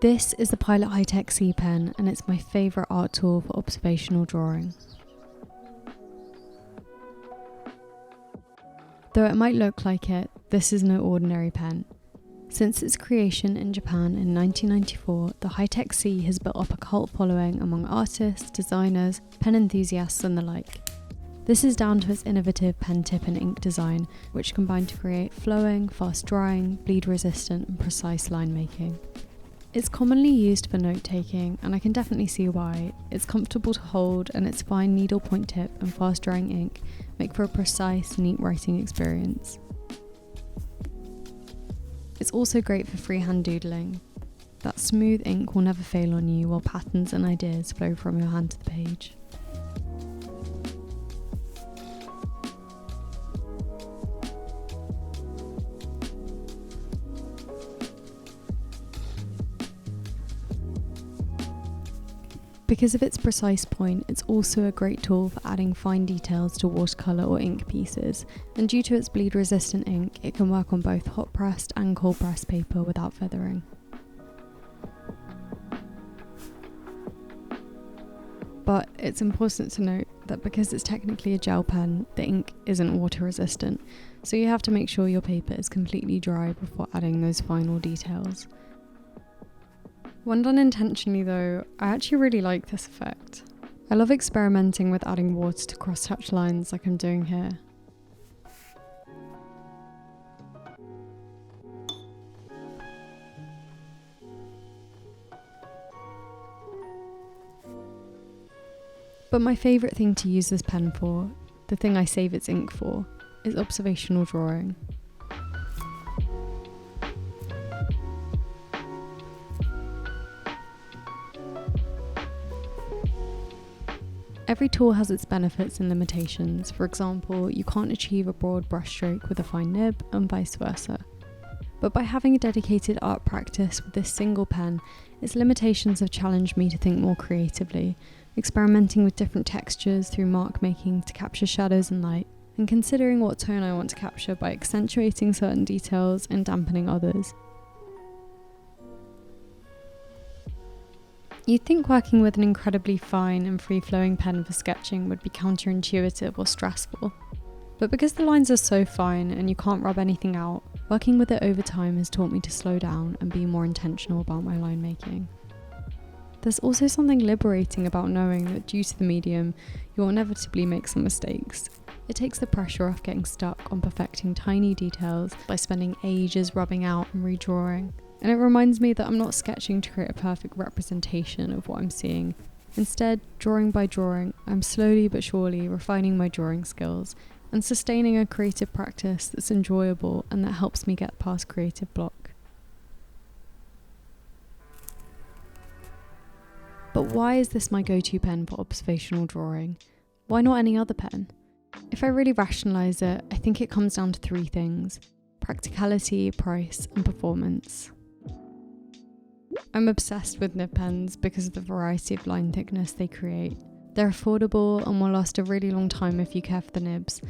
This is the Pilot Hi-Tec-C pen, and it's my favourite art tool for observational drawing. Though it might look like it, this is no ordinary pen. Since its creation in Japan in 1994, the Hi-Tec-C has built up a cult following among artists, designers, pen enthusiasts and the like. This is down to its innovative pen tip and ink design, which combine to create flowing, fast drying, bleed resistant and precise line making. It's commonly used for note-taking, and I can definitely see why. It's comfortable to hold, and its fine needlepoint tip and fast-drying ink make for a precise, neat writing experience. It's also great for freehand doodling. That smooth ink will never fail on you while patterns and ideas flow from your hand to the page. Because of its precise point, it's also a great tool for adding fine details to watercolour or ink pieces, and due to its bleed resistant ink, it can work on both hot pressed and cold pressed paper without feathering. But it's important to note that because it's technically a gel pen, the ink isn't water resistant, so you have to make sure your paper is completely dry before adding those final details. When done intentionally though, I actually really like this effect. I love experimenting with adding water to cross-hatch lines like I'm doing here. But my favourite thing to use this pen for, the thing I save its ink for, is observational drawing. Every tool has its benefits and limitations. For example, you can't achieve a broad brushstroke with a fine nib and vice versa. But by having a dedicated art practice with this single pen, its limitations have challenged me to think more creatively, experimenting with different textures through mark making to capture shadows and light, and considering what tone I want to capture by accentuating certain details and dampening others. You'd think working with an incredibly fine and free-flowing pen for sketching would be counterintuitive or stressful. But because the lines are so fine and you can't rub anything out, working with it over time has taught me to slow down and be more intentional about my line making. There's also something liberating about knowing that due to the medium, you'll inevitably make some mistakes. It takes the pressure off getting stuck on perfecting tiny details by spending ages rubbing out and redrawing. And it reminds me that I'm not sketching to create a perfect representation of what I'm seeing. Instead, drawing by drawing, I'm slowly but surely refining my drawing skills and sustaining a creative practice that's enjoyable and that helps me get past creative block. But why is this my go-to pen for observational drawing? Why not any other pen? If I really rationalise it, I think it comes down to three things: practicality, price, and performance. I'm obsessed with nib pens because of the variety of line thickness they create. They're affordable and will last a really long time if you care for the nibs,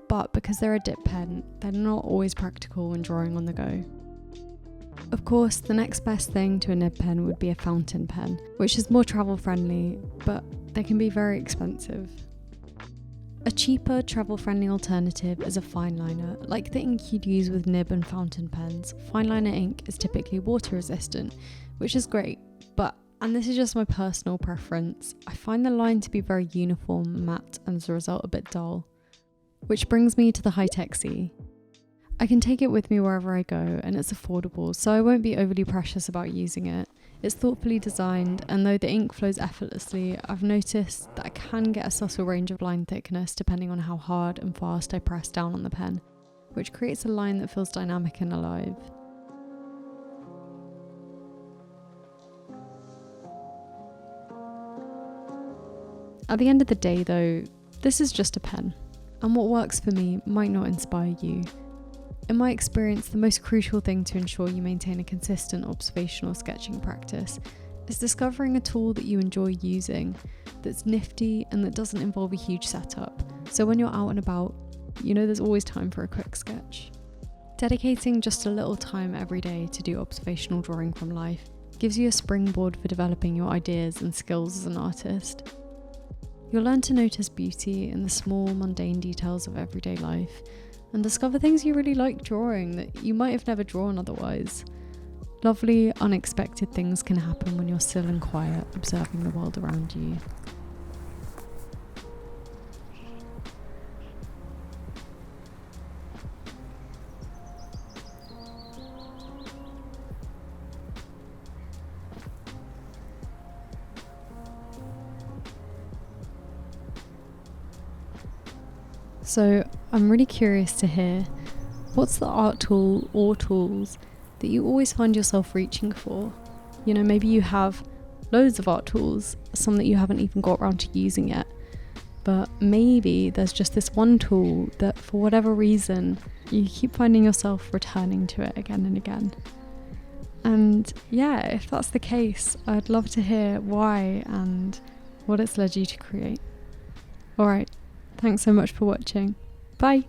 but because they're a dip pen, they're not always practical when drawing on the go. Of course, the next best thing to a nib pen would be a fountain pen, which is more travel friendly, but they can be very expensive. A cheaper, travel-friendly alternative is a fine liner. Like the ink you'd use with nib and fountain pens, fine liner ink is typically water resistant, which is great, but, and this is just my personal preference, I find the line to be very uniform, matte, and as a result a bit dull. Which brings me to the Hi-Tec-C. I can take it with me wherever I go, and it's affordable, so I won't be overly precious about using it. It's thoughtfully designed, and though the ink flows effortlessly, I've noticed that I can get a subtle range of line thickness depending on how hard and fast I press down on the pen, which creates a line that feels dynamic and alive. At the end of the day though, this is just a pen, and what works for me might not inspire you. In my experience, the most crucial thing to ensure you maintain a consistent observational sketching practice is discovering a tool that you enjoy using, that's nifty and that doesn't involve a huge setup, so when you're out and about, you know there's always time for a quick sketch. Dedicating just a little time every day to do observational drawing from life gives you a springboard for developing your ideas and skills as an artist. You'll learn to notice beauty in the small, mundane details of everyday life and discover things you really like drawing that you might have never drawn otherwise. Lovely, unexpected things can happen when you're still and quiet, observing the world around you. So I'm really curious to hear, what's the art tool or tools that you always find yourself reaching for? You know, maybe you have loads of art tools, some that you haven't even got around to using yet, but maybe there's just this one tool that for whatever reason you keep finding yourself returning to it again and again. And yeah, if that's the case, I'd love to hear why and what it's led you to create. Alright, thanks so much for watching. Bye!